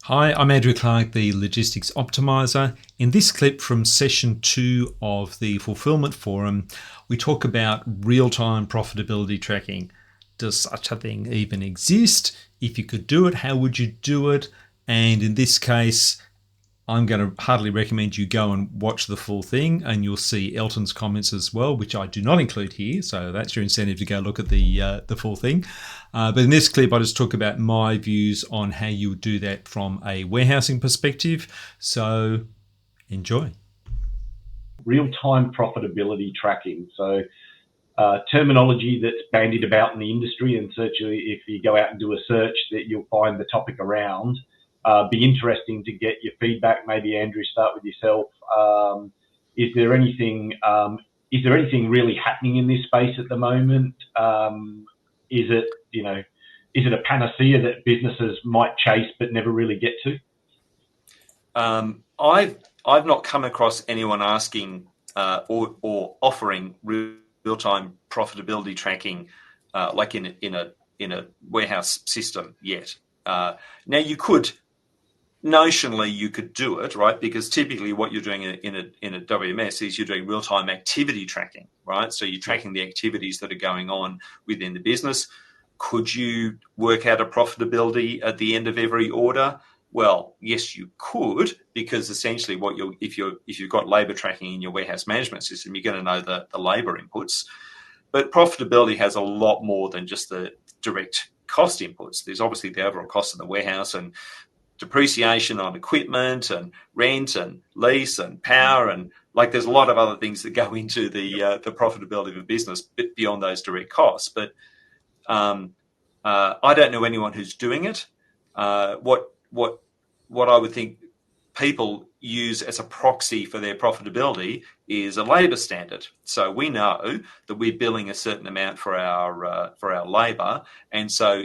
Hi, I'm Andrew Clark, the Logistics Optimizer. In this clip from session 2 of the Fulfilment Forum, we talk about real-time profitability tracking. Does such a thing even exist? If you could do it, how would you do it? And in this case, I'm going to heartily recommend you go and watch the full thing, and you'll see Elton's comments as well, which I do not include here. So that's your incentive to go look at the full thing. But in this clip, I just talk about my views on how you would do that from a warehousing perspective. So enjoy. Real-time profitability tracking. So terminology that's bandied about in the industry, and certainly if you go out and do a search that you'll find the topic around. Be interesting to get your feedback. Maybe Andrew, start with yourself. Is there anything really happening in this space at the moment? Is it a panacea that businesses might chase but never really get to? I've not come across anyone asking or offering real-time profitability tracking like in a warehouse system yet. Now notionally you could do it, right? Because typically what you're doing in a WMS is you're doing real-time activity tracking, right? So you're tracking the activities that are going on within the business. Could you work out a profitability at the end of every order? Well, yes, you could, because essentially if you've got labor tracking in your warehouse management system, you're going to know the labor inputs. But profitability has a lot more than just the direct cost inputs. There's obviously the overall cost of the warehouse and depreciation on equipment and rent and lease and power, and there's a lot of other things that go into the profitability of a business beyond those direct costs. But I don't know anyone who's doing it. What I would think people use as a proxy for their profitability is a labour standard. So we know that we're billing a certain amount for our labour, and so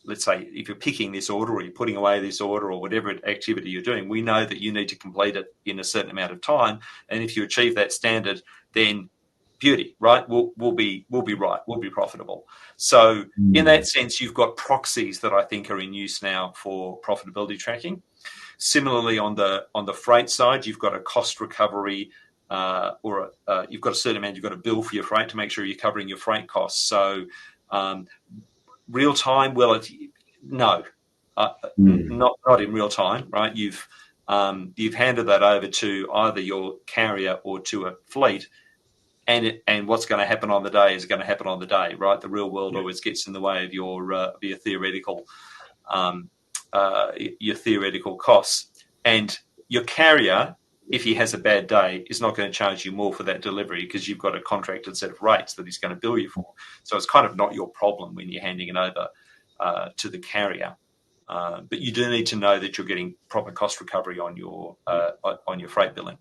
let's say if you're picking this order or you're putting away this order or whatever activity you're doing, we know that you need to complete it in a certain amount of time, and if you achieve that standard, then beauty, right? We'll be right. We'll be profitable. So in that sense, you've got proxies that I think are in use now for profitability tracking. Similarly, on the freight side, you've got a cost recovery, or you've got a certain amount you've got to bill for your freight to make sure you're covering your freight costs. So real time, well, no, not in real time, right? You've handed that over to either your carrier or to a fleet. And what's going to happen on the day is going to happen on the day, right? The real world always gets in the way of your theoretical costs. And your carrier, if he has a bad day, is not going to charge you more for that delivery because you've got a contracted set of rates that he's going to bill you for. So it's kind of not your problem when you're handing it over to the carrier. But you do need to know that you're getting proper cost recovery on your freight billing.